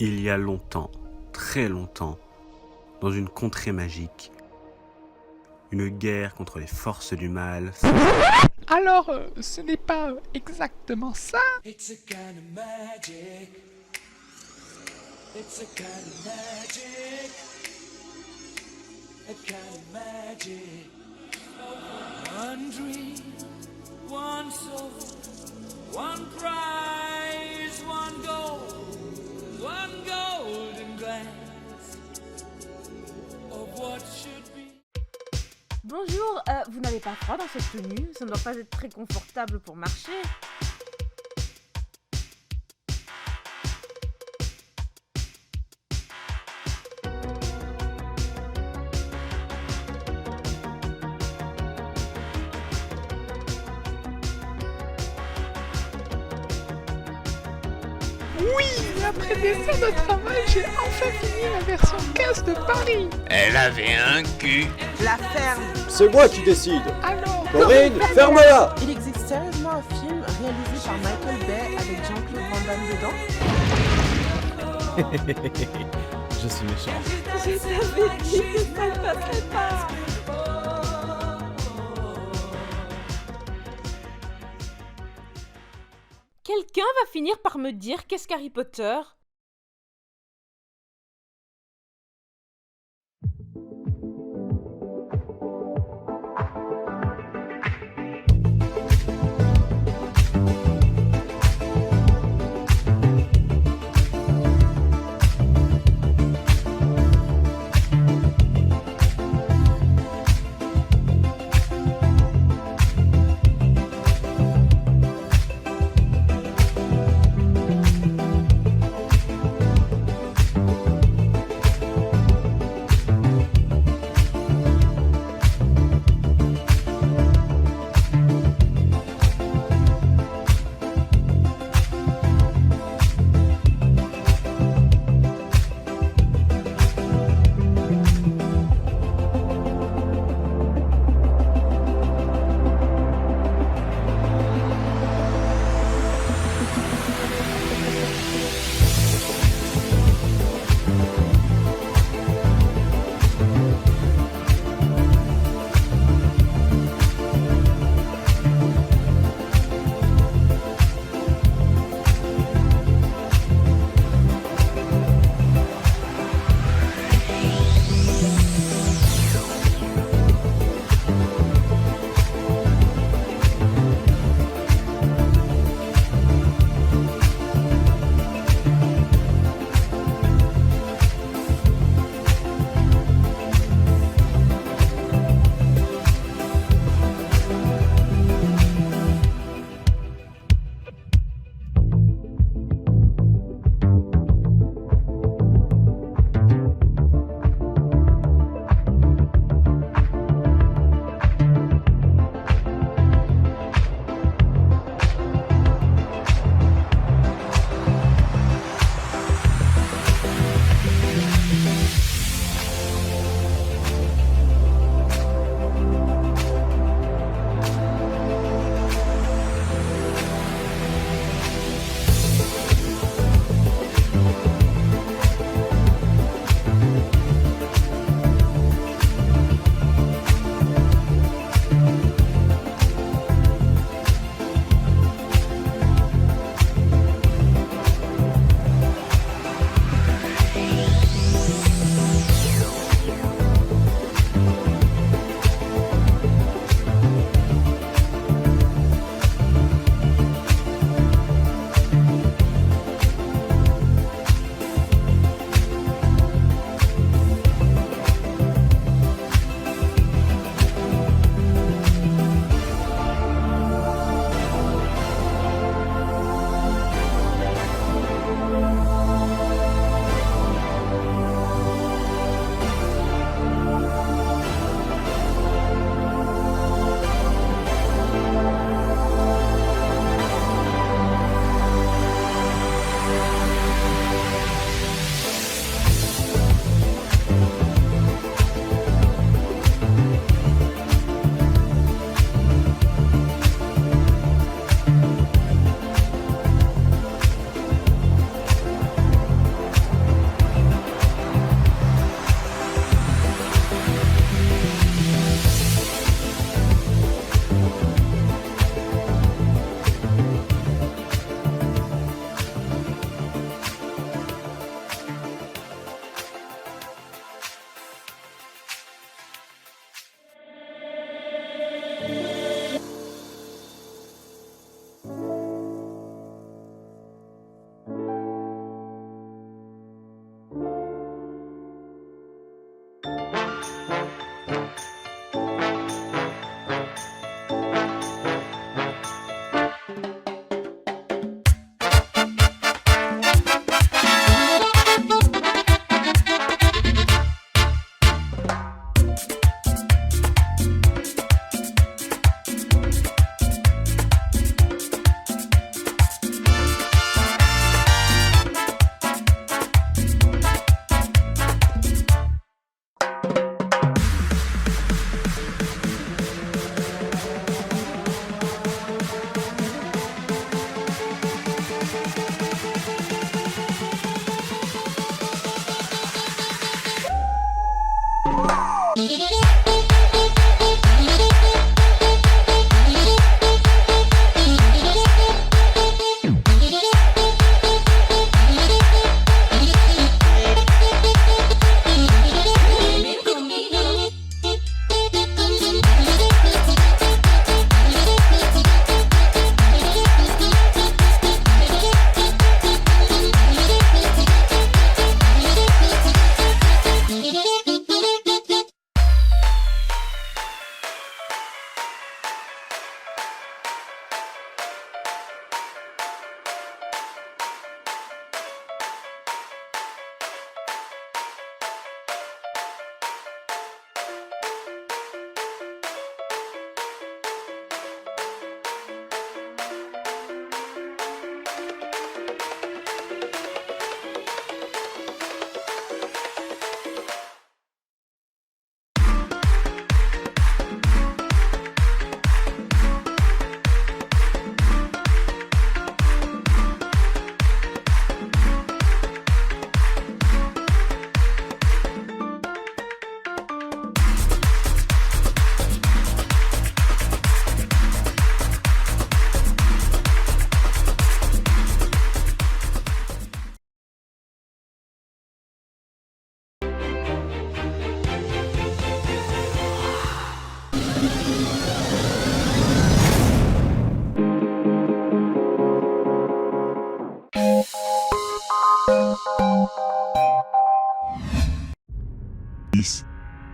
Il y a longtemps, très longtemps, dans une contrée magique, une guerre contre les forces du mal. Alors, ce n'est pas exactement ça. It's a kind of magic. It's a kind of magic. A kind of magic. One dream, one soul, one prize, one golden glance of what should be. Bonjour, vous n'avez pas froid dans cette tenue? Ça ne doit pas être très confortable pour marcher. Oui, après des heures de travail, j'ai enfin fini la version 15 de Paris. Elle avait un cul. La ferme. C'est moi qui décide. Alors, Corinne, ferme-la. Il existe sérieusement un film réalisé par Michael Bay avec Jean-Claude Van Damme dedans? Je suis méchant. Je t'avais dit que ça ne passerait pas. Quelqu'un va finir par me dire qu'est-ce qu'Harry Potter?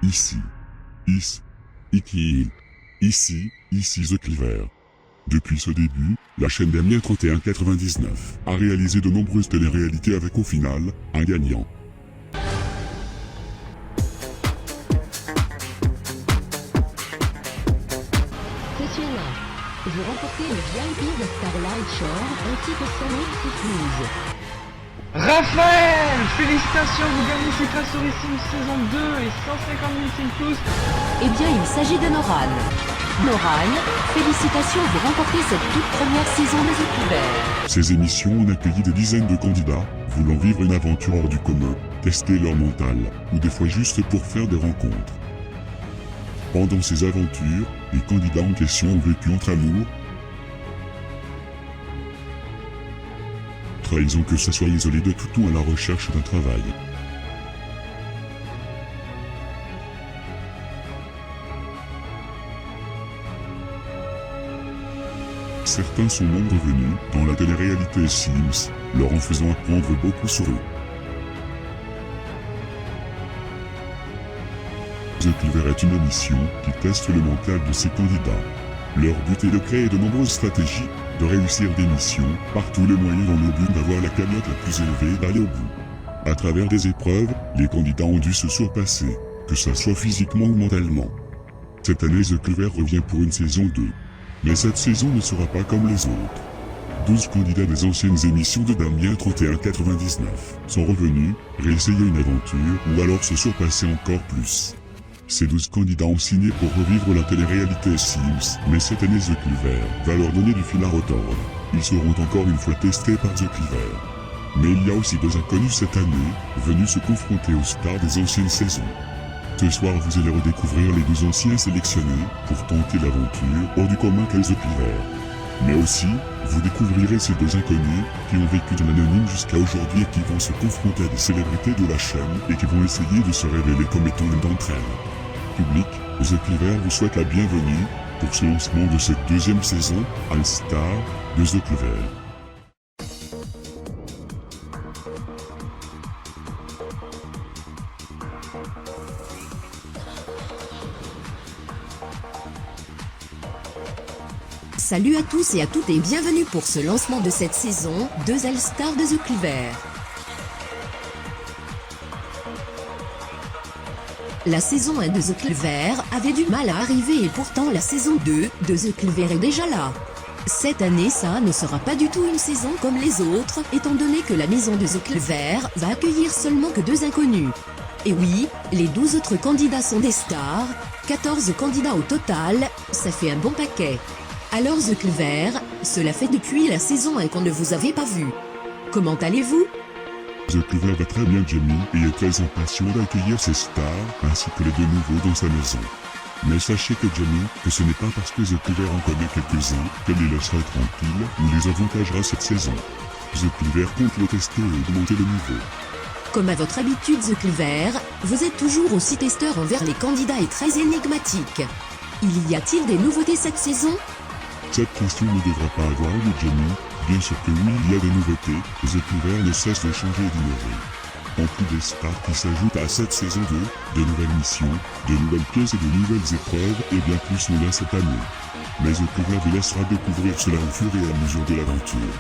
Ici The Cleaver. Depuis ce début, la chaîne Damien 3199 a réalisé de nombreuses téléréalités avec au final, un gagnant. Messieurs-là, vous remportez le VIP de Starlight Shore ainsi que Sonic News. Raphaël, félicitations, vous gagnez Citra Story Sims saison 2 et 150 000 Simplus. Eh bien, il s'agit de Noran. Noran, félicitations, vous remportez cette toute première saison de The Cleaver. Ces émissions ont accueilli des dizaines de candidats, voulant vivre une aventure hors du commun, tester leur mental, ou des fois juste pour faire des rencontres. Pendant ces aventures, les candidats en question ont vécu entre amour, trahison, que ça soit isolé de tout ou à la recherche d'un travail. Certains sont même revenus dans la télé-réalité Sims, leur en faisant apprendre beaucoup sur eux. The Cleaver est une émission qui teste le mental de ses candidats. Leur but est de créer de nombreuses stratégies, de réussir des missions, par tous les moyens dans le but d'avoir la cagnotte la plus élevée et d'aller au bout. À travers des épreuves, les candidats ont dû se surpasser, que ce soit physiquement ou mentalement. Cette année, The Cleaver revient pour une saison 2. Mais cette saison ne sera pas comme les autres. 12 candidats des anciennes émissions de Damien 3199 sont revenus, réessayer une aventure ou alors se surpasser encore plus. Ces 12 candidats ont signé pour revivre la télé-réalité Sims, mais cette année The Cleaver va leur donner du fil à retordre. Ils seront encore une fois testés par The Cleaver. Mais il y a aussi 2 inconnus cette année, venus se confronter aux stars des anciennes saisons. Ce soir, vous allez redécouvrir les 2 anciens sélectionnés pour tenter l'aventure hors du commun qu'est The Cleaver. Mais aussi, vous découvrirez ces 2 inconnus qui ont vécu dans l'anonyme jusqu'à aujourd'hui et qui vont se confronter à des célébrités de la chaîne et qui vont essayer de se révéler comme étant l'une d'entre elles. Public, The Cleaver vous souhaite la bienvenue pour ce lancement de cette 2e saison, All Star de The Cleaver. Salut à tous et à toutes et bienvenue pour ce lancement de cette saison, 2 All-Stars de The Cleaver. La saison 1 de The Cleaver avait du mal à arriver et pourtant la saison 2 de The Cleaver est déjà là. Cette année, ça ne sera pas du tout une saison comme les autres, étant donné que la maison de The Cleaver va accueillir seulement que 2 inconnus. Et oui, les 12 autres candidats sont des stars, 14 candidats au total, ça fait un bon paquet. Alors The Cleaver, cela fait depuis la saison 1 qu'on ne vous avait pas vu. Comment allez-vous? The Cleaver va très bien, Jamie, et est très impatient d'accueillir ses stars, ainsi que les 2 nouveaux dans sa maison. Mais sachez que Jamie, que ce n'est pas parce que The Cleaver en connaît quelques-uns qu'elle les laissera tranquilles ou les avantagera cette saison. The Cleaver compte le tester et augmenter le niveau. Comme à votre habitude The Cleaver, vous êtes toujours aussi testeur envers les candidats et très énigmatique. Y a-t-il des nouveautés cette saison? Cette question ne devra pas avoir lieu, Jamie. Bien sûr que oui, il y a des nouveautés, The Cleaver ne cesse de changer et d'innover. En plus des stars qui s'ajoutent à cette saison 2, de nouvelles missions, de nouvelles pièces et de nouvelles épreuves, et bien plus sont là cette année. Mais The Cleaver vous laissera découvrir cela au fur et à mesure de l'aventure.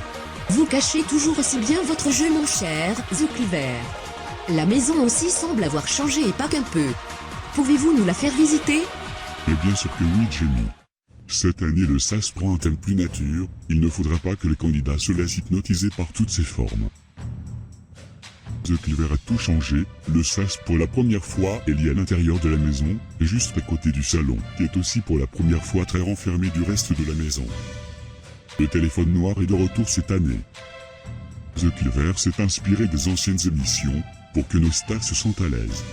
Vous cachez toujours aussi bien votre jeu, mon cher The Cleaver. La maison aussi semble avoir changé et pas qu'un peu. Pouvez-vous nous la faire visiter? Et bien sûr que oui, Jamie. Cette année, le SAS prend un thème plus nature, il ne faudra pas que les candidats se laissent hypnotiser par toutes ses formes. The Cleaver a tout changé, le SAS pour la première fois est lié à l'intérieur de la maison, juste à côté du salon, qui est aussi pour la première fois très renfermé du reste de la maison. Le téléphone noir est de retour cette année. The Cleaver s'est inspiré des anciennes émissions, pour que nos stars se sentent à l'aise.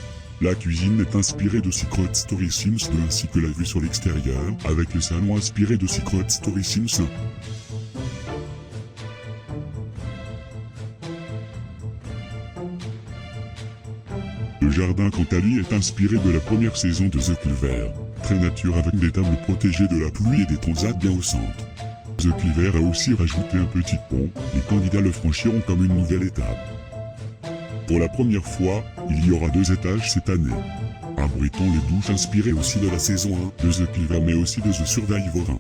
La cuisine est inspirée de Secret Story Sims 2 ainsi que la vue sur l'extérieur, avec le salon inspiré de Secret Story Sims 1. Le jardin quant à lui est inspiré de la première saison de The Cleaver, très nature avec des tables protégées de la pluie et des transats bien au centre. The Cleaver a aussi rajouté un petit pont, les candidats le franchiront comme une nouvelle étape. Pour la première fois, il y aura 2 étages cette année. Abritons les douches inspirées aussi de la saison 1 de The Cleaver mais aussi de The Survivor 1.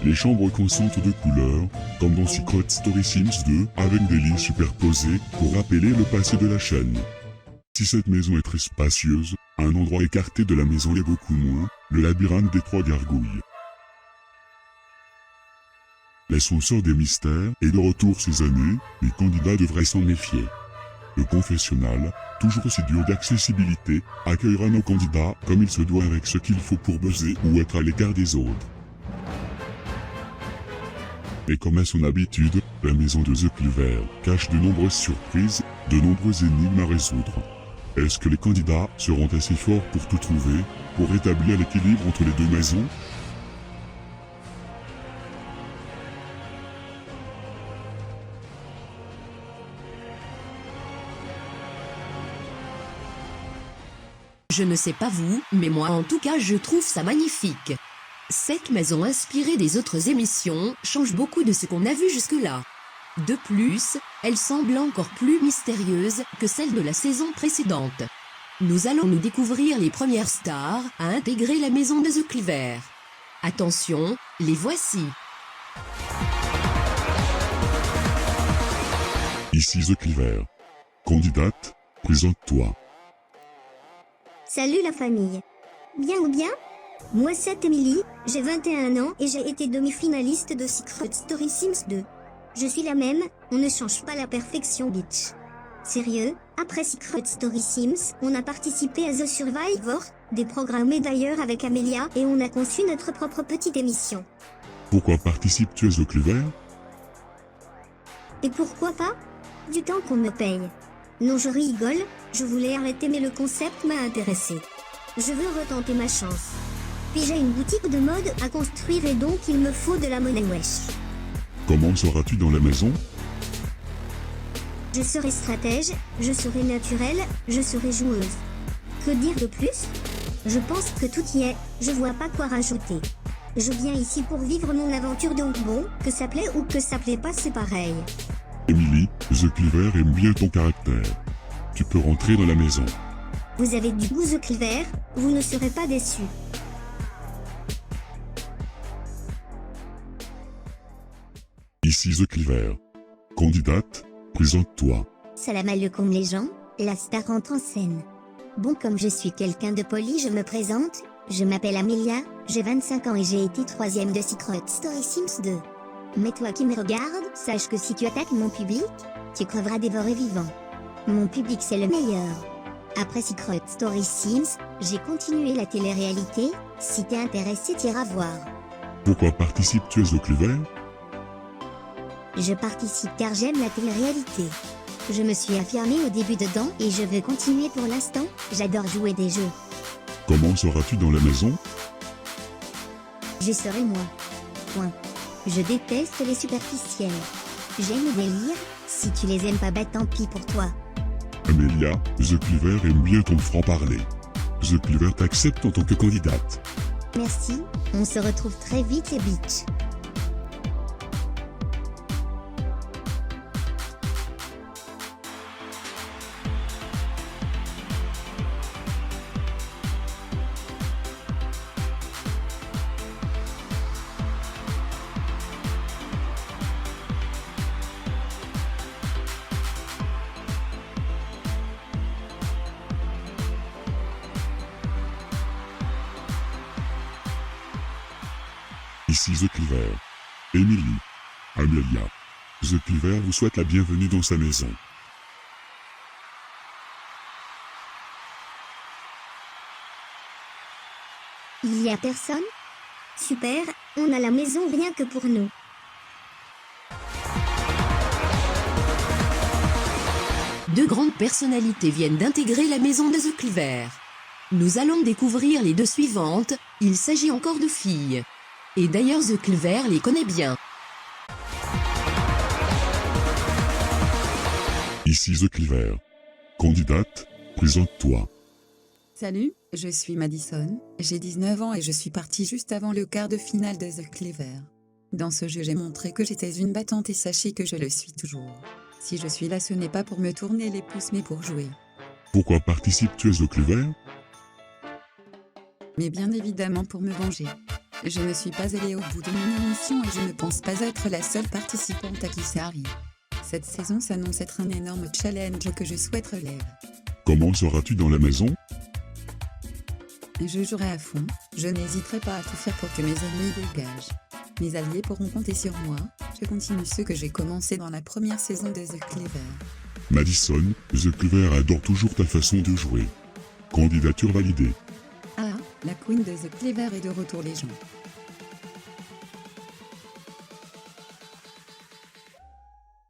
Les chambres consentent de couleurs, comme dans Secret Story Sims 2, avec des lits superposés pour rappeler le passé de la chaîne. Si cette maison est très spacieuse, un endroit écarté de la maison l'est beaucoup moins, le labyrinthe des 3 gargouilles. L'ascenseur des mystères est de retour ces années, les candidats devraient s'en méfier. Le confessionnal, toujours aussi dur d'accessibilité, accueillera nos candidats comme il se doit avec ce qu'il faut pour buzzer ou être à l'écart des autres. Et comme à son habitude, la maison de The Cleaver cache de nombreuses surprises, de nombreuses énigmes à résoudre. Est-ce que les candidats seront assez forts pour tout trouver, pour établir l'équilibre entre les deux maisons? Je ne sais pas vous, mais moi en tout cas je trouve ça magnifique. Cette maison inspirée des autres émissions change beaucoup de ce qu'on a vu jusque-là. De plus, elle semble encore plus mystérieuse que celle de la saison précédente. Nous allons nous découvrir les premières stars à intégrer la maison de The Cleaver. Attention, les voici. Ici The Cleaver. Candidate, présente-toi. Salut la famille. Bien ou bien? Moi c'est Emily, j'ai 21 ans et j'ai été demi-finaliste de Secret Story Sims 2. Je suis la même, on ne change pas la perfection bitch. Sérieux, après Secret Story Sims, on a participé à The Survivor, déprogrammé d'ailleurs avec Amelia et on a conçu notre propre petite émission. Pourquoi participes-tu à The Cleaver? Et pourquoi pas? Du temps qu'on me paye. Non je rigole, je voulais arrêter mais le concept m'a intéressé. Je veux retenter ma chance. Puis j'ai une boutique de mode à construire et donc il me faut de la monnaie wesh. Comment seras-tu dans la maison? Je serai stratège, je serai naturelle, je serai joueuse. Que dire de plus? Je pense que tout y est, je vois pas quoi rajouter. Je viens ici pour vivre mon aventure donc bon, que ça plaît ou que ça plaît pas c'est pareil. Emily, The Cleaver aime bien ton caractère. Tu peux rentrer dans la maison. Vous avez du goût The Cleaver, vous ne serez pas déçus. Ici The Cleaver. Candidate, présente-toi. Salam alaikum les gens, la star entre en scène. Bon comme je suis quelqu'un de poli je me présente, je m'appelle Amelia, j'ai 25 ans et j'ai été 3ème de Secret Story Sims 2. Mais toi qui me regardes, sache que si tu attaques mon public, tu creveras dévoré vivant. Mon public c'est le meilleur. Après Secret Story Sims, j'ai continué la télé-réalité, si t'es intéressé t'iras voir. Pourquoi participes-tu à The Cleaver? Je participe car j'aime la télé-réalité. Je me suis affirmée au début dedans et je veux continuer pour l'instant, j'adore jouer des jeux. Comment seras-tu dans la maison? Je serai moi. Point. Je déteste les superficiels. J'aime les délires, si tu les aimes pas bah tant pis pour toi. Amelia, The Cleaver aime bien ton franc-parler. The Cleaver t'accepte en tant que candidate. Merci, on se retrouve très vite les bitches. Ici The Cleaver. Emily. Amelia. The Cleaver vous souhaite la bienvenue dans sa maison. Il y a personne? Super, on a la maison rien que pour nous. Deux grandes personnalités viennent d'intégrer la maison de The Cleaver. Nous allons découvrir les deux suivantes, il s'agit encore de filles. Et d'ailleurs The Cleaver les connaît bien. Ici The Cleaver. Candidate, présente-toi. Salut, je suis Madison, j'ai 19 ans et je suis partie juste avant le quart de finale de The Cleaver. Dans ce jeu j'ai montré que j'étais une battante et sachez que je le suis toujours. Si je suis là ce n'est pas pour me tourner les pouces mais pour jouer. Pourquoi participes-tu au club vert? Mais bien évidemment pour me venger. Je ne suis pas allée au bout de mon émission et je ne pense pas être la seule participante à qui ça arrive. Cette saison s'annonce être un énorme challenge que je souhaite relever. Comment seras-tu dans la maison? Je jouerai à fond, je n'hésiterai pas à tout faire pour que mes ennemis dégagent. Mes alliés pourront compter sur moi, je continue ce que j'ai commencé dans la première saison de The Cleaver. Madison, The Cleaver adore toujours ta façon de jouer. Candidature validée. Ah, la queen de The Cleaver est de retour les gens.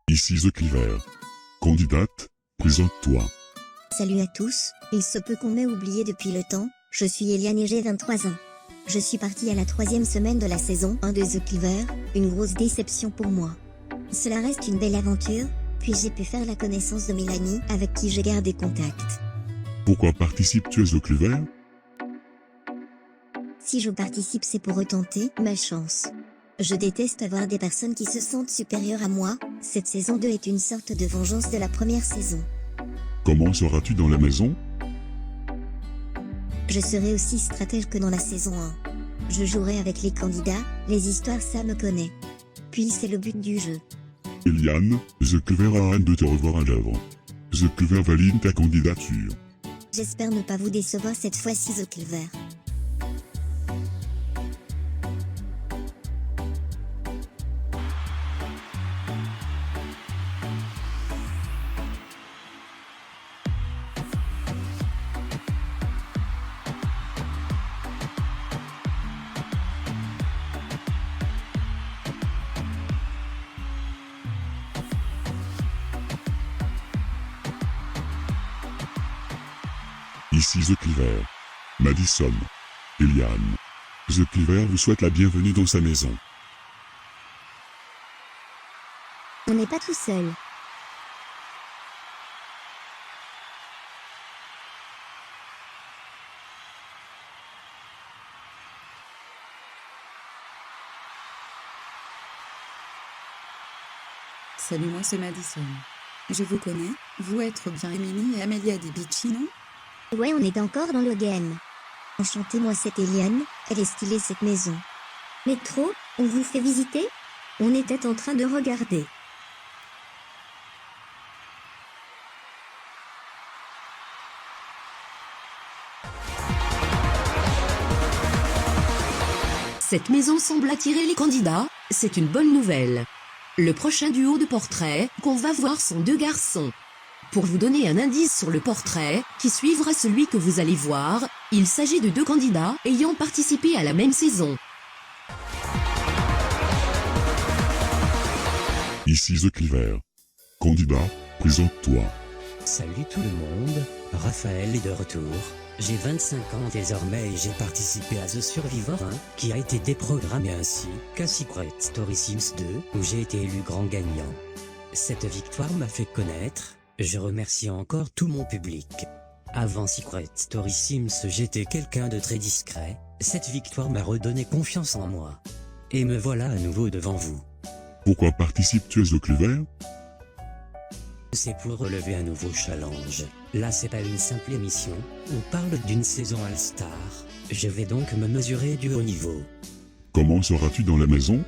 Ici The Cleaver. Candidate, présente-toi. Salut à tous, il se peut qu'on m'ait oublié depuis le temps, je suis Eliane et j'ai 23 ans. Je suis partie à la 3e semaine de la saison 1 de The Cleaver, une grosse déception pour moi. Cela reste une belle aventure, puis j'ai pu faire la connaissance de Mélanie avec qui j'ai gardé contact. Pourquoi participes-tu au Cleaver? Si je participe c'est pour retenter ma chance. Je déteste avoir des personnes qui se sentent supérieures à moi, cette saison 2 est une sorte de vengeance de la première saison. Comment seras-tu dans la maison? Je serai aussi stratège que dans la saison 1. Je jouerai avec les candidats, les histoires ça me connaît. Puis c'est le but du jeu. Eliane, The Cleaver a hâte de te revoir à l'œuvre. The Cleaver valide ta candidature. J'espère ne pas vous décevoir cette fois-ci The Cleaver. Ici The Cleaver. Madison. Eliane. The Cleaver vous souhaite la bienvenue dans sa maison. On n'est pas tout seul. Salut, moi c'est Madison. Je vous connais, vous êtes bien Emily et Amelia Dibici, non? Ouais, on est encore dans le game. Enchantée, moi c'est Eliane, elle est stylée cette maison. Métro, on vous fait visiter? On était en train de regarder. Cette maison semble attirer les candidats, c'est une bonne nouvelle. Le prochain duo de portraits qu'on va voir sont deux garçons. Pour vous donner un indice sur le portrait, qui suivra celui que vous allez voir, il s'agit de deux candidats ayant participé à la même saison. Ici The Cleaver. Candidat, présente-toi. Salut tout le monde, Raphaël est de retour. J'ai 25 ans désormais et j'ai participé à The Survivor 1, qui a été déprogrammé ainsi qu'à Secret Story Sims 2, où j'ai été élu grand gagnant. Cette victoire m'a fait connaître. Je remercie encore tout mon public. Avant Secret Story Sims, j'étais quelqu'un de très discret. Cette victoire m'a redonné confiance en moi. Et me voilà à nouveau devant vous. Pourquoi participes-tu au Cleaver? C'est pour relever un nouveau challenge. Là c'est pas une simple émission, on parle d'une saison All-Star. Je vais donc me mesurer du haut niveau. Comment seras-tu dans la maison?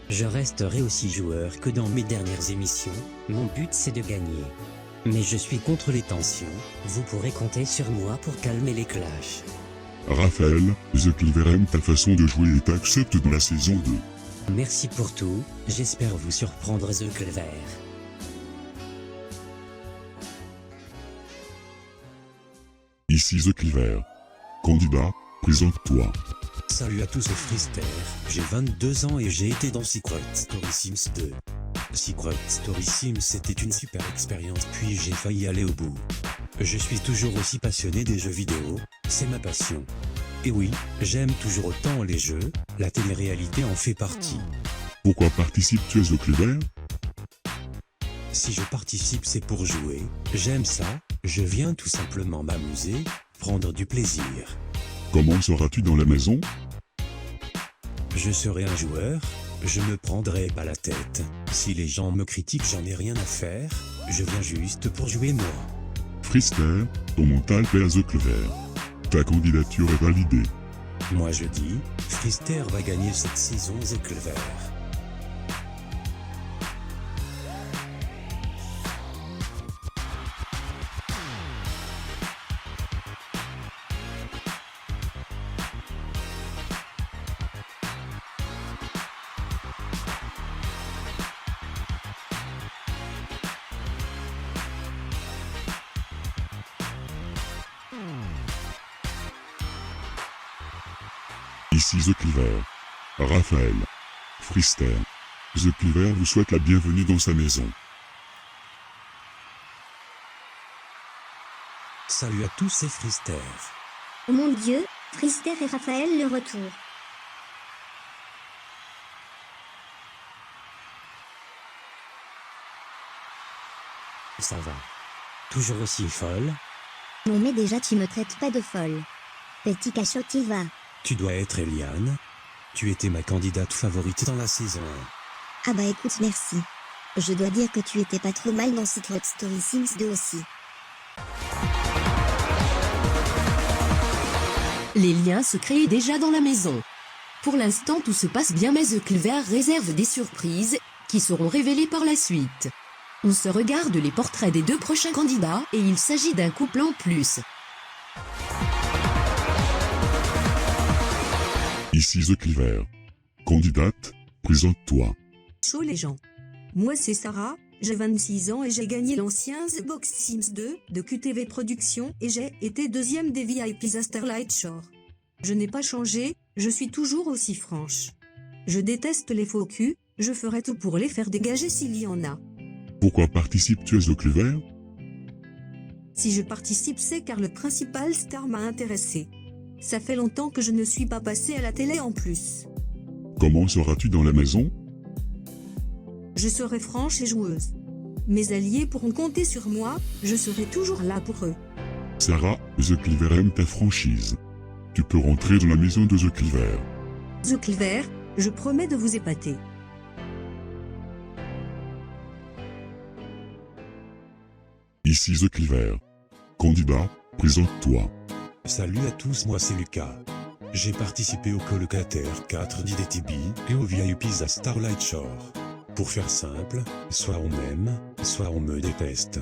Je resterai aussi joueur que dans mes dernières émissions, mon but c'est de gagner. Mais je suis contre les tensions, vous pourrez compter sur moi pour calmer les clashs. Raphaël, The Cleaver aime ta façon de jouer et t'accepte dans la saison 2. Merci pour tout, j'espère vous surprendre The Cleaver. Ici The Cleaver. Candidat, présente-toi. Salut à tous, c'est Frister, j'ai 22 ans et j'ai été dans Secret Story Sims 2. Secret Story Sims c'était une super expérience puis j'ai failli aller au bout. Je suis toujours aussi passionné des jeux vidéo, c'est ma passion. Et oui, j'aime toujours autant les jeux, la télé-réalité en fait partie. Pourquoi participes-tu au Cleaver? Si je participe c'est pour jouer, j'aime ça, je viens tout simplement m'amuser, prendre du plaisir. Comment seras-tu dans la maison? Je serai un joueur, je me prendrai pas la tête. Si les gens me critiquent, j'en ai rien à faire, je viens juste pour jouer moi. Frister, ton mental plaît à The Clever. Ta candidature est validée. Moi je dis, Frister va gagner cette saison The Clever. Ici The Clever. Raphaël. Frister. The Clever vous souhaite la bienvenue dans sa maison. Salut à tous, c'est Frister. Oh mon Dieu, Frister et Raphaël le retour. Ça va. Toujours aussi folle? Non mais déjà tu me traites pas de folle. Petit cachot t'y va. Tu dois être Eliane. Tu étais ma candidate favorite dans la saison 1. Ah bah écoute merci. Je dois dire que tu étais pas trop mal dans Secret Story Sims 2 aussi. Les liens se créent déjà dans la maison. Pour l'instant tout se passe bien mais The Clever réserve des surprises, qui seront révélées par la suite. On se regarde les portraits des 2 prochains candidats et il s'agit d'un couple en plus. Ici The Clever. Candidate, présente-toi. Chaud les gens. Moi c'est Sarah, j'ai 26 ans et j'ai gagné l'ancien The Box Sims 2 de QTV Productions et j'ai été 2e des VIPs à Starlight Shore. Je n'ai pas changé, je suis toujours aussi franche. Je déteste les faux culs, je ferai tout pour les faire dégager s'il y en a. Pourquoi participes-tu à The Clever? Si je participe c'est car le principal star m'a intéressé. Ça fait longtemps que je ne suis pas passée à la télé en plus. Comment seras-tu dans la maison? Je serai franche et joueuse. Mes alliés pourront compter sur moi, je serai toujours là pour eux. Sarah, The Clever aime ta franchise. Tu peux rentrer dans la maison de The Clever. The Clever, je promets de vous épater. Ici The Clever. Candidat, présente-toi. Salut à tous, moi c'est Lucas. J'ai participé au colocataire 4 d'IDTB et aux VIPs à Starlight Shore. Pour faire simple, soit on m'aime, soit on me déteste.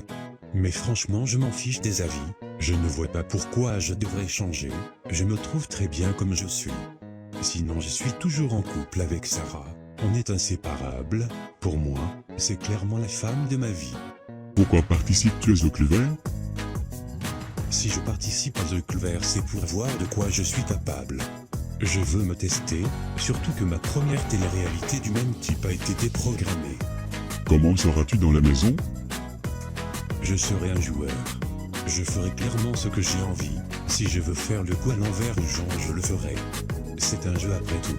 Mais franchement je m'en fiche des avis, je ne vois pas pourquoi je devrais changer, je me trouve très bien comme je suis. Sinon je suis toujours en couple avec Sarah, on est inséparables, pour moi, c'est clairement la femme de ma vie. Pourquoi participes-tu à The Clever? Si je participe à The Clever c'est pour voir de quoi je suis capable. Je veux me tester, surtout que ma première télé-réalité du même type a été déprogrammée. Comment seras-tu dans la maison? Je serai un joueur. Je ferai clairement ce que j'ai envie. Si je veux faire le coup à l'envers aux gens, je le ferai. C'est un jeu après tout.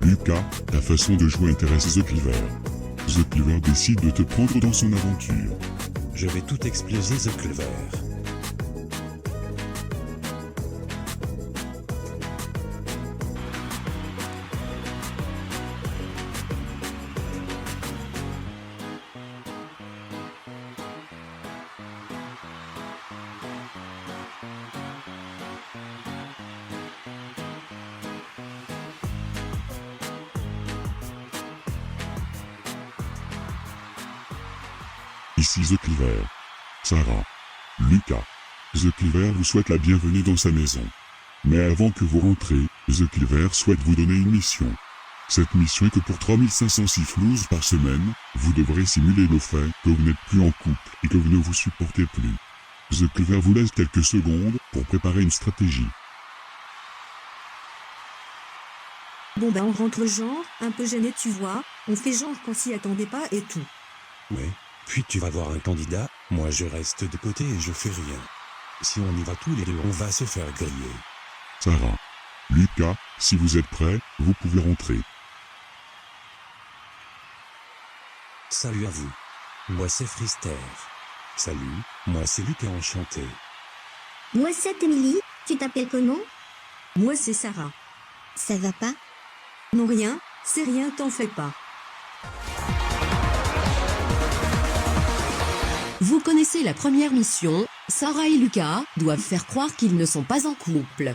Lucas, ta façon de jouer intéresse The Clever. The Clever décide de te prendre dans son aventure. Je vais tout exploser The Clever. Ici The Clever. Sarah. Lucas. The Clever vous souhaite la bienvenue dans sa maison. Mais avant que vous rentrez, The Clever souhaite vous donner une mission. Cette mission est que pour 3506 flouses par semaine, vous devrez simuler le fait que vous n'êtes plus en couple et que vous ne vous supportez plus. The Clever vous laisse quelques secondes pour préparer une stratégie. Bon ben on rentre genre, un peu gêné tu vois, on fait genre qu'on s'y attendait pas et tout. Ouais, puis tu vas voir un candidat, moi je reste de côté et je fais rien. Si on y va tous les deux, on va se faire griller. Sarah. Lucas, si vous êtes prêts, vous pouvez rentrer. Salut à vous. Moi c'est Frister. Salut, moi c'est Lucas enchanté. Moi c'est Emily, tu t'appelles comment? Moi c'est Sarah. Ça va pas? Non rien, c'est rien, t'en fais pas. Vous connaissez la première mission, Sarah et Lucas doivent faire croire qu'ils ne sont pas en couple.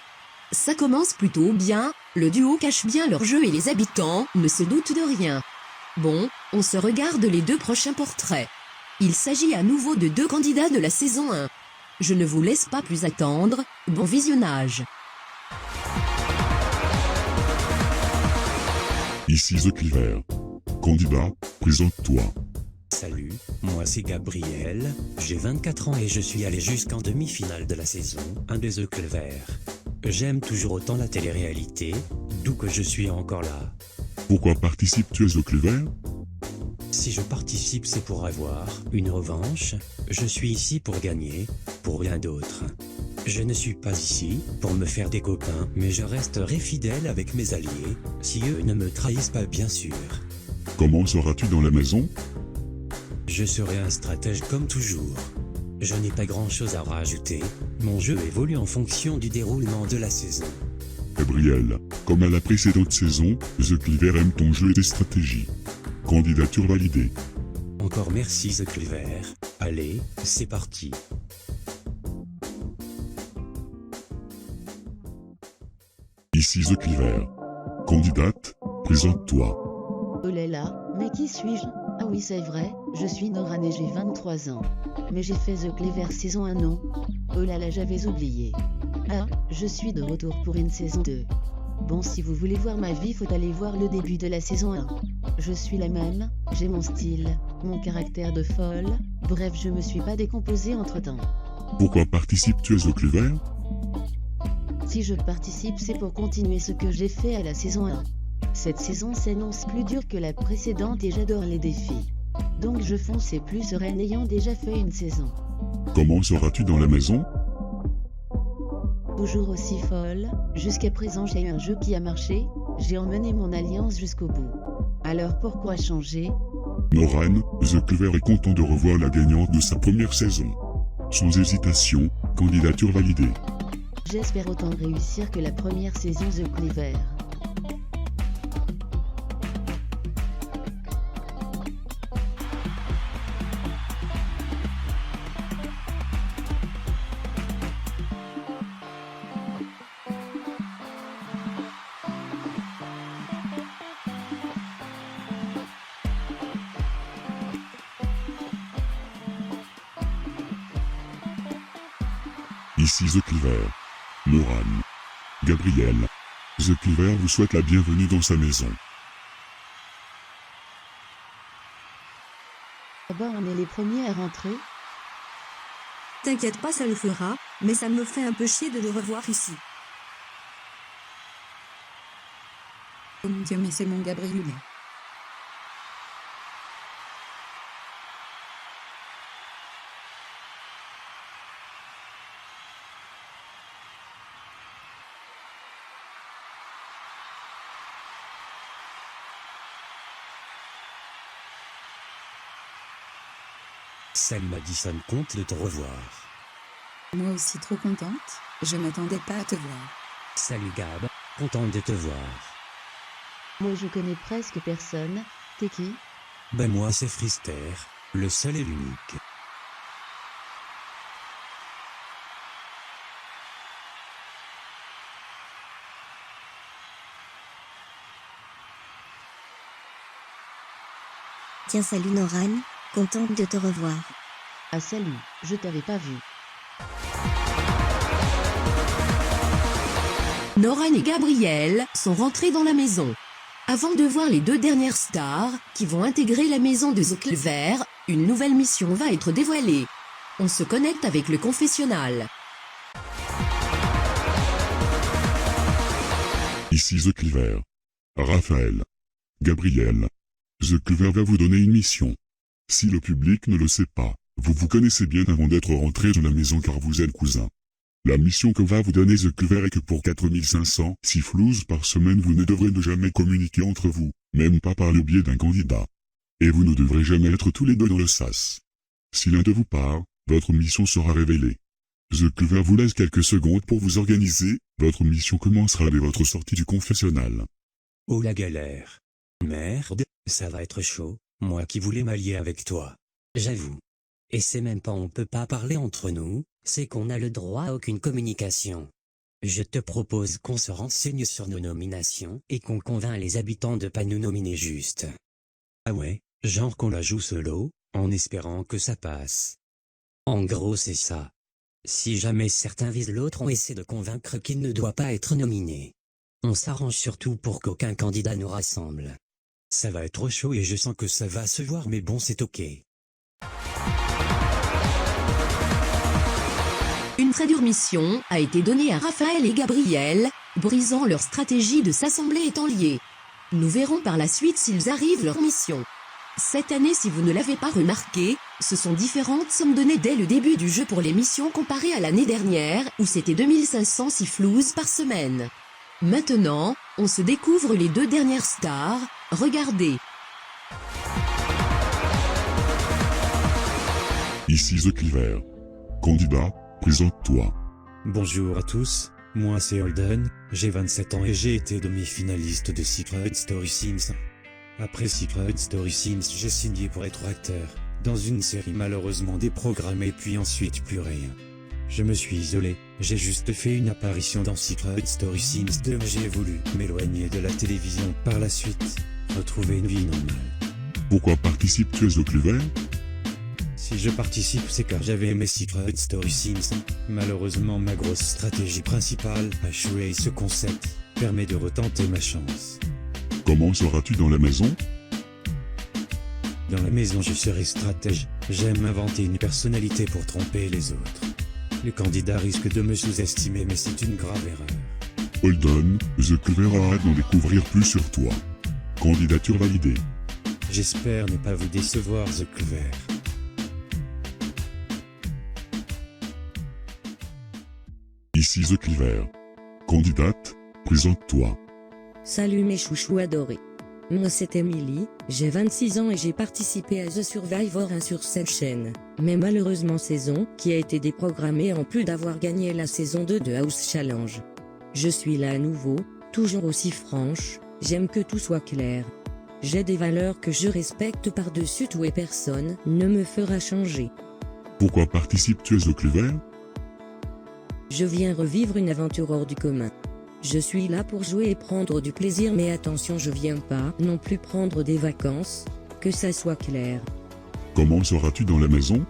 Ça commence plutôt bien, le duo cache bien leur jeu et les habitants ne se doutent de rien. Bon, on se regarde les 2 prochains portraits. Il s'agit à nouveau de 2 candidats de la saison 1. Je ne vous laisse pas plus attendre, bon visionnage. Ici The Cleaver. Candidat, présente-toi. Salut, moi c'est Gabriel, j'ai 24 ans et je suis allé jusqu'en demi-finale de la saison 1 de The Cleaver. J'aime toujours autant la télé-réalité, d'où que je suis encore là. Pourquoi participes-tu à The Cleaver? Si je participe, c'est pour avoir une revanche. Je suis ici pour gagner, pour rien d'autre. Je ne suis pas ici pour me faire des copains, mais je resterai fidèle avec mes alliés, si eux ne me trahissent pas bien sûr. Comment seras-tu dans la maison? Je serai un stratège comme toujours. Je n'ai pas grand-chose à rajouter, mon jeu évolue en fonction du déroulement de la saison. Gabriel, comme à la précédente saison, The Cleaver aime ton jeu et tes stratégies. Candidature validée. Encore merci The Cleaver. Allez, c'est parti. Ici The Cleaver. Candidate, présente-toi. Oh là là, mais qui suis-je? Ah oui c'est vrai, je suis Noran et j'ai 23 ans. Mais j'ai fait The Cleaver saison 1 non? Oh là là j'avais oublié. Ah, je suis de retour pour une saison 2. Bon si vous voulez voir ma vie faut aller voir le début de la saison 1. Je suis la même, j'ai mon style, mon caractère de folle, bref je me suis pas décomposée entre temps. Pourquoi participes-tu à The Cleaver? Si je participe c'est pour continuer ce que j'ai fait à la saison 1. Cette saison s'annonce plus dure que la précédente et j'adore les défis. Donc je fonce et plus sereine ayant déjà fait une saison. Comment seras-tu dans la maison? Toujours aussi folle, jusqu'à présent j'ai eu un jeu qui a marché, j'ai emmené mon alliance jusqu'au bout. Alors pourquoi changer? Noran, The Cleaver est content de revoir la gagnante de sa première saison. Sans hésitation, candidature validée. J'espère autant réussir que la première saison The Cleaver. Ici The Cleaver. Noran. Gabriel. The Cleaver vous souhaite la bienvenue dans sa maison. Ah bah on est les premiers à rentrer. T'inquiète pas, ça le fera, mais ça me fait un peu chier de le revoir ici. Oh mon Dieu mais c'est mon Gabriel. Sam Madison compte de te revoir. Moi aussi trop contente, je m'attendais pas à te voir. Salut Gab, contente de te voir. Moi je connais presque personne, t'es qui? Ben moi c'est Frister, le seul et l'unique. Tiens salut Noran, contente de te revoir. Ah salut, je t'avais pas vu. Noran et Gabriel sont rentrés dans la maison. Avant de voir les 2 dernières stars qui vont intégrer la maison de The Cleaver, une nouvelle mission va être dévoilée. On se connecte avec le confessionnal. Ici The Cleaver. Raphaël. Gabriel. The Cleaver va vous donner une mission. Si le public ne le sait pas, vous vous connaissez bien avant d'être rentré dans la maison car vous êtes cousins. La mission que va vous donner The Cleaver est que pour 4500 sifflouses par semaine vous ne devrez ne jamais communiquer entre vous, même pas par le biais d'un candidat. Et vous ne devrez jamais être tous les 2 dans le sas. Si l'un de vous part, votre mission sera révélée. The Cleaver vous laisse quelques secondes pour vous organiser, votre mission commencera avec votre sortie du confessionnal. Oh la galère. Merde, ça va être chaud, moi qui voulais m'allier avec toi. J'avoue. Et c'est même pas on peut pas parler entre nous, c'est qu'on a le droit à aucune communication. Je te propose qu'on se renseigne sur nos nominations et qu'on convainc les habitants de pas nous nominer juste. Ah ouais, genre qu'on la joue solo, en espérant que ça passe. En gros c'est ça. Si jamais certains visent l'autre, on essaie de convaincre qu'il ne doit pas être nominé. On s'arrange surtout pour qu'aucun candidat nous rassemble. Ça va être chaud et je sens que ça va se voir mais bon c'est ok. Une très dure mission a été donnée à Raphaël et Gabriel, brisant leur stratégie de s'assembler étant liés. Nous verrons par la suite s'ils arrivent leur mission. Cette année, si vous ne l'avez pas remarqué, ce sont différentes sommes données dès le début du jeu pour les missions comparées à l'année dernière où c'était 2500 sifflouses par semaine. Maintenant, on se découvre les 2 dernières stars, regardez. Ici The Cleaver. Candidat, présente-toi. Bonjour à tous, moi c'est Holden, j'ai 27 ans et j'ai été demi-finaliste de Secret Story Sims. Après Secret Story Sims, j'ai signé pour être acteur, dans une série malheureusement déprogrammée puis ensuite plus rien. Je me suis isolé, j'ai juste fait une apparition dans Secret Story Sims 2 mais j'ai voulu m'éloigner de la télévision par la suite, retrouver une vie normale. Pourquoi participes-tu à The Cleaver? Si je participe c'est car j'avais aimé Secret Story Sims. Malheureusement ma grosse stratégie principale a échoué et ce concept permet de retenter ma chance. Comment seras-tu dans la maison? Dans la maison je serai stratège, j'aime inventer une personnalité pour tromper les autres. Les candidats risquent de me sous-estimer mais c'est une grave erreur. Holden, The Cleaver arrête d'en découvrir plus sur toi. Candidature validée. J'espère ne pas vous décevoir The Cleaver. Ici The Cleaver. Candidate, présente-toi. Salut mes chouchous adorés. Moi c'est Emily, j'ai 26 ans et j'ai participé à The Survivor 1 sur cette chaîne. Mais malheureusement saison qui a été déprogrammée en plus d'avoir gagné la saison 2 de House Challenge. Je suis là à nouveau, toujours aussi franche, j'aime que tout soit clair. J'ai des valeurs que je respecte par-dessus tout et personne ne me fera changer. Pourquoi participes-tu à The Cleaver? Je viens revivre une aventure hors du commun. Je suis là pour jouer et prendre du plaisir mais attention je viens pas non plus prendre des vacances, que ça soit clair. Comment seras-tu dans la maison?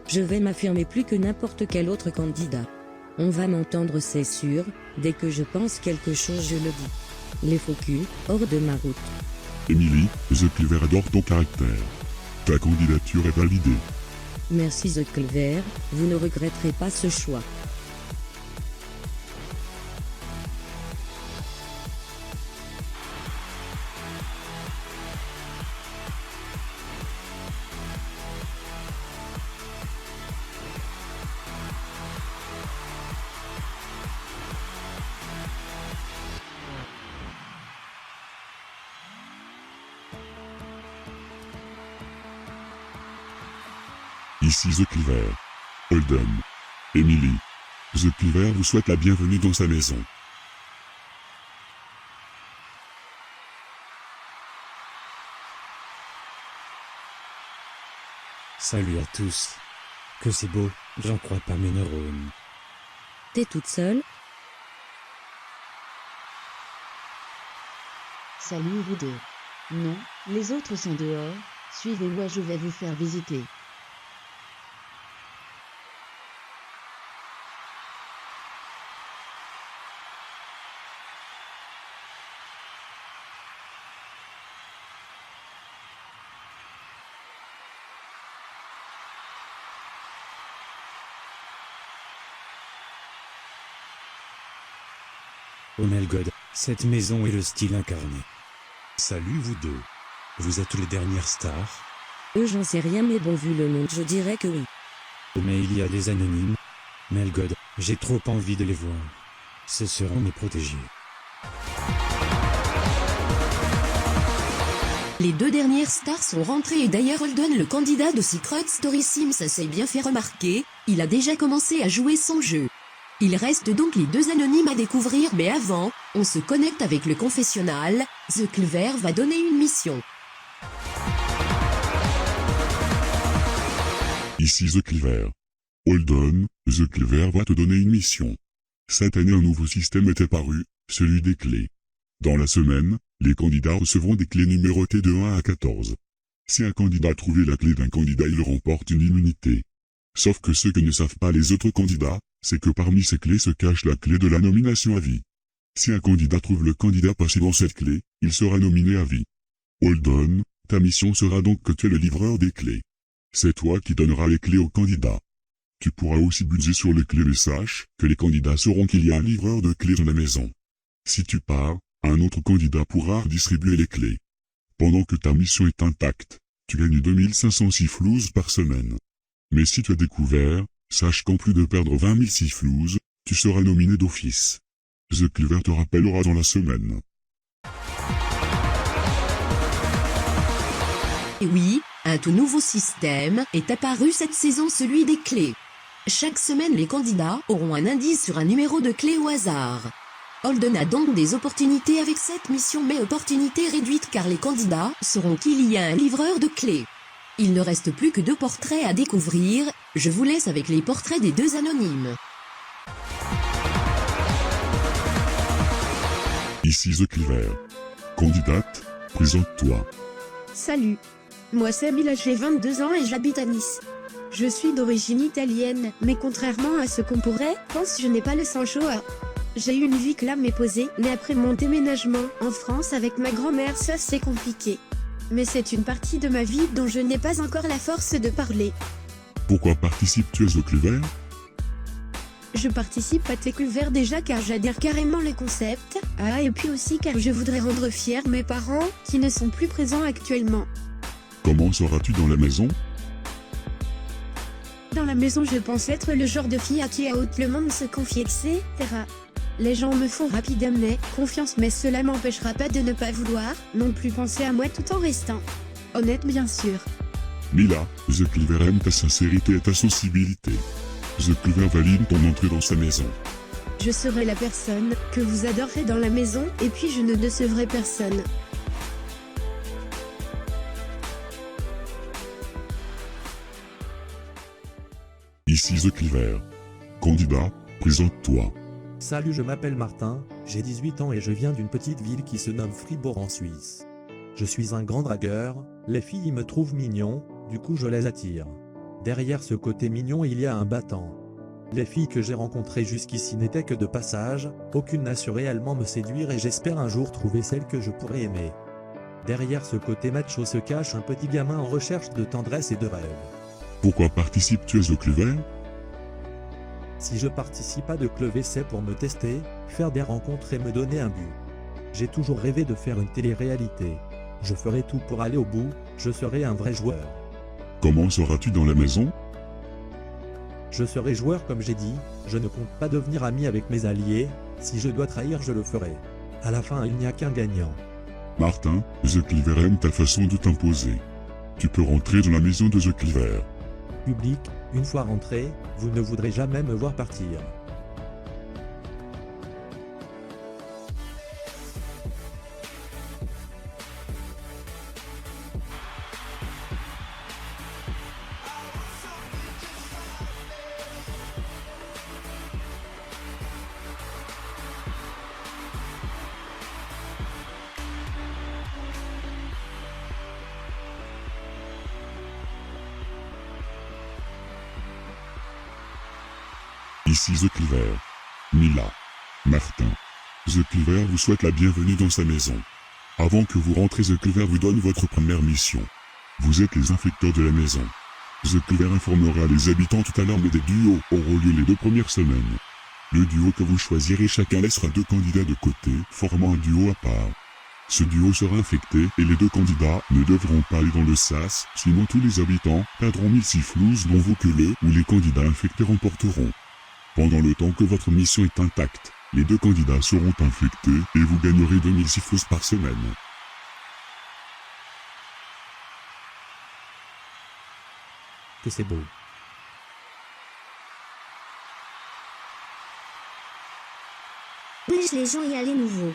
Je vais m'affirmer plus que n'importe quel autre candidat. On va m'entendre c'est sûr, dès que je pense quelque chose je le dis. Les faux culs, hors de ma route. Emily, The Cleaver adore ton caractère. Ta candidature est validée. Merci The Cleaver, vous ne regretterez pas ce choix. Ici The Cleaver. Holden. Emily. The Cleaver vous souhaite la bienvenue dans sa maison. Salut à tous. Que c'est beau, j'en crois pas mes neurones. T'es toute seule? Salut vous deux. Non, les autres sont dehors, suivez-moi je vais vous faire visiter. Oh my god, cette maison est le style incarné. Salut vous deux. Vous êtes les dernières stars? J'en sais rien mais bon vu le monde je dirais que oui. Oh mais il y a des anonymes. My god, j'ai trop envie de les voir. Ce seront mes protégés. Les 2 dernières stars sont rentrées et d'ailleurs Holden, le candidat de Secret Story Sims, s'est bien fait remarquer, il a déjà commencé à jouer son jeu. Il reste donc les 2 anonymes à découvrir, mais avant, on se connecte avec le confessionnal. The Clever va donner une mission. Ici The Clever. Hold on, The Clever va te donner une mission. Cette année un nouveau système est apparu, celui des clés. Dans la semaine, les candidats recevront des clés numérotées de 1 à 14. Si un candidat a trouvé la clé d'un candidat, il remporte une immunité. Sauf que ce que ne savent pas les autres candidats, c'est que parmi ces clés se cache la clé de la nomination à vie. Si un candidat trouve le candidat possédant cette clé, il sera nominé à vie. Hold on, ta mission sera donc que tu es le livreur des clés. C'est toi qui donneras les clés aux candidats. Tu pourras aussi buzzer sur les clés, mais sache que les candidats sauront qu'il y a un livreur de clés dans la maison. Si tu pars, un autre candidat pourra distribuer les clés. Pendant que ta mission est intacte, tu gagnes 2500 sifflouz par semaine. Mais si tu as découvert, sache qu'en plus de perdre 20 000 sifflouz, tu seras nominé d'office. The Clever te rappellera dans la semaine. Et oui, un tout nouveau système est apparu cette saison, celui des clés. Chaque semaine, les candidats auront un indice sur un numéro de clé au hasard. Holden a donc des opportunités avec cette mission, mais opportunités réduites car les candidats sauront qu'il y a un livreur de clés. Il ne reste plus que 2 portraits à découvrir. Je vous laisse avec les portraits des 2 anonymes. Ici The Clever. Candidate, présente-toi. Salut. Moi c'est Mila, j'ai 22 ans et j'habite à Nice. Je suis d'origine italienne, mais contrairement à ce qu'on pourrait penser, je n'ai pas le sang chaud. J'ai eu une vie calme et posée, mais après mon déménagement en France avec ma grand-mère, ça c'est compliqué. Mais c'est une partie de ma vie dont je n'ai pas encore la force de parler. Pourquoi participes-tu à The Clever? Je participe à The Clever déjà car j'adhère carrément le concept, et puis aussi car je voudrais rendre fiers mes parents, qui ne sont plus présents actuellement. Comment seras-tu dans la maison? Dans la maison, je pense être le genre de fille à qui haute le monde se confie, etc. Les gens me font rapidement confiance, mais cela m'empêchera pas de ne pas vouloir non plus penser à moi tout en restant honnête, bien sûr. Mila, The Clever aime ta sincérité et ta sensibilité. The Clever valide ton entrée dans sa maison. Je serai la personne que vous adorerez dans la maison, et puis je ne décevrai personne. Ici The Clever. Candidat, présente-toi. Salut, je m'appelle Martin, j'ai 18 ans et je viens d'une petite ville qui se nomme Fribourg en Suisse. Je suis un grand dragueur, les filles me trouvent mignon, du coup je les attire. Derrière ce côté mignon il y a un battant. Les filles que j'ai rencontrées jusqu'ici n'étaient que de passage, aucune n'a su réellement me séduire et j'espère un jour trouver celle que je pourrais aimer. Derrière ce côté macho se cache un petit gamin en recherche de tendresse et de rêve. Pourquoi participes-tu à The Clever? Si je participe à The Clever, c'est pour me tester, faire des rencontres et me donner un but. J'ai toujours rêvé de faire une télé-réalité. Je ferai tout pour aller au bout, je serai un vrai joueur. Comment seras-tu dans la maison? Je serai joueur comme j'ai dit, je ne compte pas devenir ami avec mes alliés, si je dois trahir je le ferai. À la fin il n'y a qu'un gagnant. Martin, The Clever aime ta façon de t'imposer. Tu peux rentrer dans la maison de The Clever. Public, une fois rentré, vous ne voudrez jamais me voir partir. Ici The Clever. Mila. Martin. The Clever vous souhaite la bienvenue dans sa maison. Avant que vous rentrez, The Clever vous donne votre première mission. Vous êtes les infecteurs de la maison. The Clever informera les habitants tout à l'heure, mais des duos auront lieu les 2 premières semaines. Le duo que vous choisirez, chacun laissera 2 candidats de côté, formant un duo à part. Ce duo sera infecté et les 2 candidats ne devront pas aller dans le sas, sinon tous les habitants perdront 1000 sifflouz dont vous que le ou les candidats infectés remporteront. Pendant le temps que votre mission est intacte, les 2 candidats seront infectés et vous gagnerez 2000 sifflouz par semaine. Que c'est beau. Oblige les gens y aller nouveau.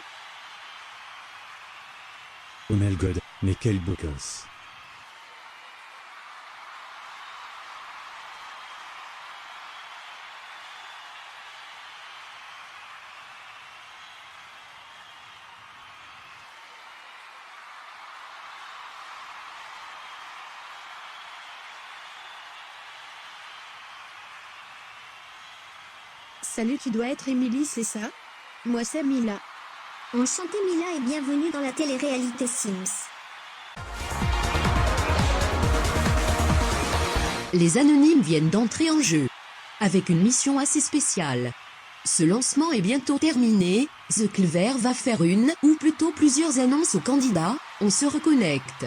Oh my god, mais quel beau gosse. Salut, tu dois être Emily, c'est ça? Moi c'est Mila. Enchantée Mila et bienvenue dans la télé-réalité Sims. Les anonymes viennent d'entrer en jeu, avec une mission assez spéciale. Ce lancement est bientôt terminé, The Clever va faire une, ou plutôt plusieurs annonces aux candidats, on se reconnecte.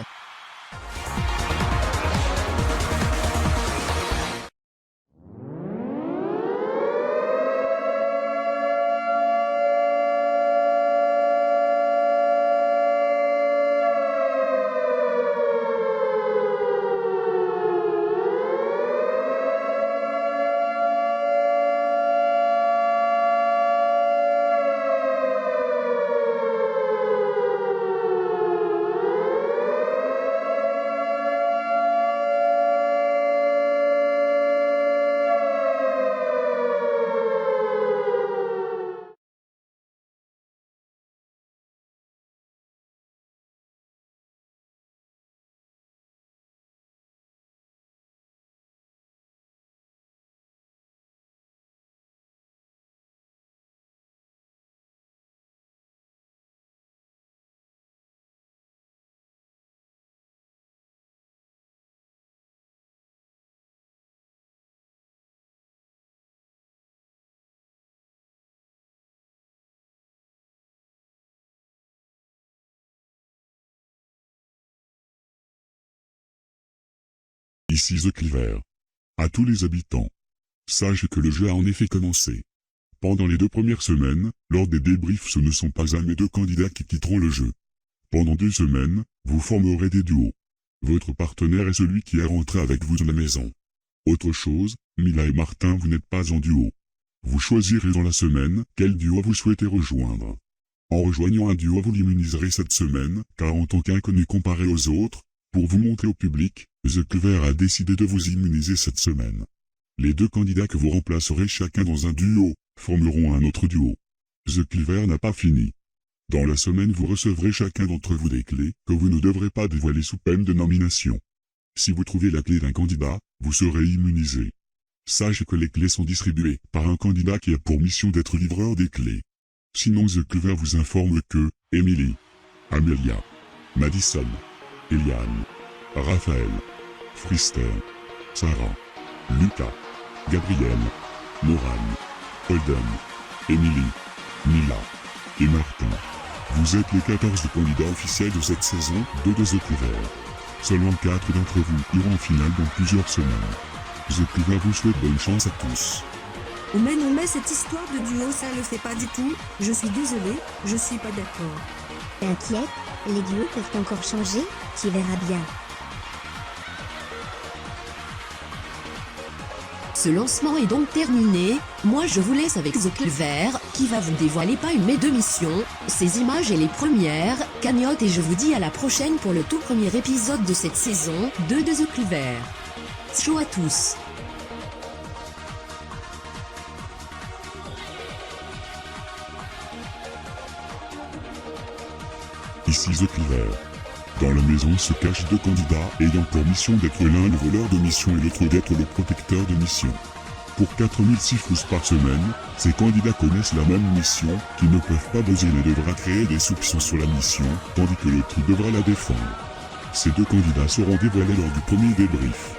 Ici The Clever. À tous les habitants. Sachez que le jeu a en effet commencé. Pendant les 2 premières semaines, lors des débriefs, ce ne sont pas un mais 2 candidats qui quitteront le jeu. Pendant 2 semaines, vous formerez des duos. Votre partenaire est celui qui est rentré avec vous dans la maison. Autre chose, Mila et Martin, vous n'êtes pas en duo. Vous choisirez dans la semaine quel duo vous souhaitez rejoindre. En rejoignant un duo, vous l'immuniserez cette semaine, car en tant qu'inconnu comparé aux autres, pour vous montrer au public, The Clever a décidé de vous immuniser cette semaine. Les 2 candidats que vous remplacerez chacun dans un duo, formeront un autre duo. The Clever n'a pas fini. Dans la semaine, vous recevrez chacun d'entre vous des clés, que vous ne devrez pas dévoiler sous peine de nomination. Si vous trouvez la clé d'un candidat, vous serez immunisé. Sachez que les clés sont distribuées par un candidat qui a pour mission d'être livreur des clés. Sinon The Clever vous informe que, Emily, Amelia, Madison, Eliane, Raphaël, Frister, Sarah, Lucas, Gabriel, Moran, Holden, Emily, Mila et Martin. Vous êtes les 14 candidats officiels de cette saison 2 de The Clever. Seulement 4 d'entre vous iront en finale dans plusieurs semaines. The Clever vous souhaite bonne chance à tous. On met cette histoire de duo, ça le fait pas du tout. Je suis désolé, je suis pas d'accord. T'inquiète, les duos peuvent encore changer, tu verras bien. Ce lancement est donc terminé, moi je vous laisse avec The Clever, qui va vous dévoiler pas une mais 2 missions, ces images et les premières, cagnotte et je vous dis à la prochaine pour le tout premier épisode de cette saison 2 de The Clever. Ciao à tous. Ici The Clever. Dans la maison se cachent 2 candidats ayant pour mission d'être l'un le voleur de mission et l'autre d'être le protecteur de mission. Pour 4006 flous par semaine, ces candidats connaissent la même mission, qui ne peuvent pas buzzer et devra créer des soupçons sur la mission, tandis que l'autre devra la défendre. Ces 2 candidats seront dévoilés lors du premier débrief.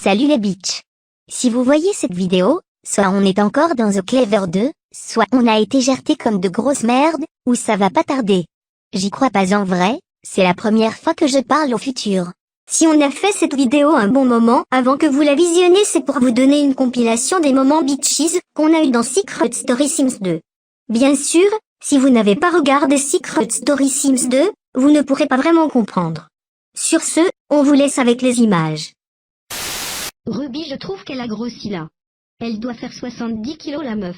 Salut les bitches. Si vous voyez cette vidéo, soit on est encore dans The Clever 2, soit on a été jeté comme de grosses merdes, ou ça va pas tarder. J'y crois pas en vrai, c'est la première fois que je parle au futur. Si on a fait cette vidéo un bon moment avant que vous la visionnez, c'est pour vous donner une compilation des moments bitches qu'on a eu dans Secret Story Sims 2. Bien sûr, si vous n'avez pas regardé Secret Story Sims 2, vous ne pourrez pas vraiment comprendre. Sur ce, on vous laisse avec les images. Ruby, je trouve qu'elle a grossi là. Elle doit faire 70 kilos la meuf.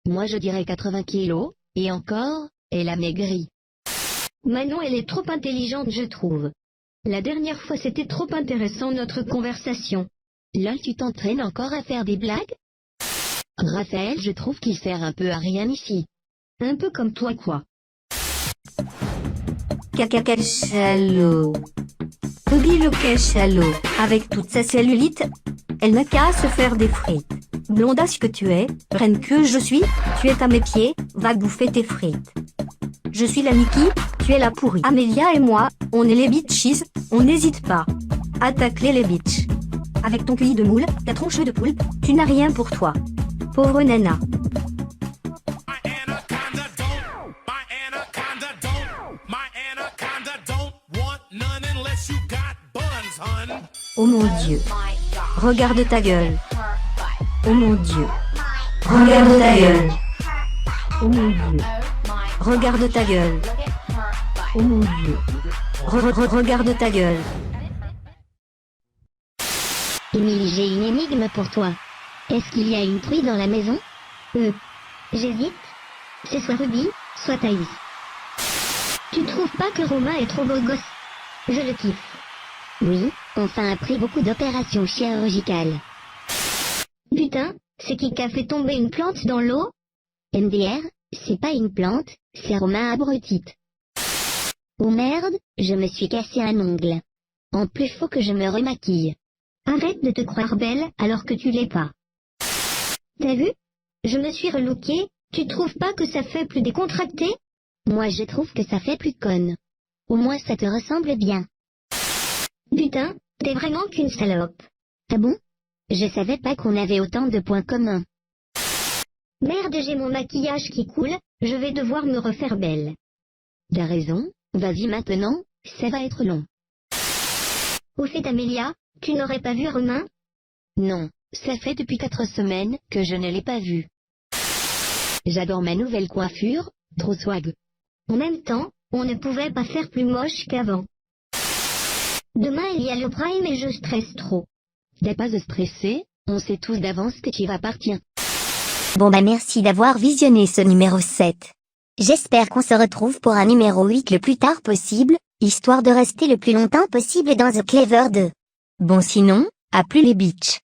Moi je dirais 80 kilos, et encore, elle a maigri. Manon, elle est trop intelligente, je trouve. La dernière fois c'était trop intéressant notre conversation. Là tu t'entraînes encore à faire des blagues? Raphaël, je trouve qu'il sert un peu à rien ici. Un peu comme toi quoi. Cacacachalot. Ruby le cachalot, avec toute sa cellulite, elle n'a qu'à se faire des frites. Blondasse que tu es, reine que je suis, tu es à mes pieds, va bouffer tes frites. Je suis la Nikki, tu es la pourrie. Amélia et moi, on est les bitches, on n'hésite pas. Attaque-les les bitches. Avec ton QI de moule, ta tronche de poulpe, tu n'as rien pour toi. Pauvre nana. Oh mon Dieu. Regarde ta gueule. Oh mon Dieu. Regarde ta gueule. Oh mon Dieu. Regarde ta gueule. Oh mon Dieu. Regarde ta gueule. Émilie, j'ai une énigme pour toi. Est-ce qu'il y a une truie dans la maison? J'hésite. C'est soit Ruby, soit Thaïs. Tu trouves pas que Romain est trop beau gosse? Je le kiffe. Oui, enfin après beaucoup d'opérations chirurgicales. Putain, c'est qui a fait tomber une plante dans l'eau? MDR, c'est pas une plante, c'est Romain abrutite. Oh merde, je me suis cassé un ongle. En plus faut que je me remaquille. Arrête de te croire belle alors que tu l'es pas. T'as vu? Je me suis relookée, tu trouves pas que ça fait plus décontracté? Moi je trouve que ça fait plus conne. Au moins ça te ressemble bien. Putain, t'es vraiment qu'une salope. Ah bon? Je savais pas qu'on avait autant de points communs. Merde, j'ai mon maquillage qui coule, je vais devoir me refaire belle. T'as raison, vas-y maintenant, ça va être long. Au fait Amélia, tu n'aurais pas vu Romain? Non, ça fait depuis 4 semaines que je ne l'ai pas vu. J'adore ma nouvelle coiffure, trop swag. En même temps, on ne pouvait pas faire plus moche qu'avant. Demain il y a le Prime et je stresse trop. T'as pas à stresser, on sait tous d'avance que tu vas partir. Bon bah merci d'avoir visionné ce numéro 7. J'espère qu'on se retrouve pour un numéro 8 le plus tard possible, histoire de rester le plus longtemps possible dans The Clever 2. Bon sinon, à plus les bitches.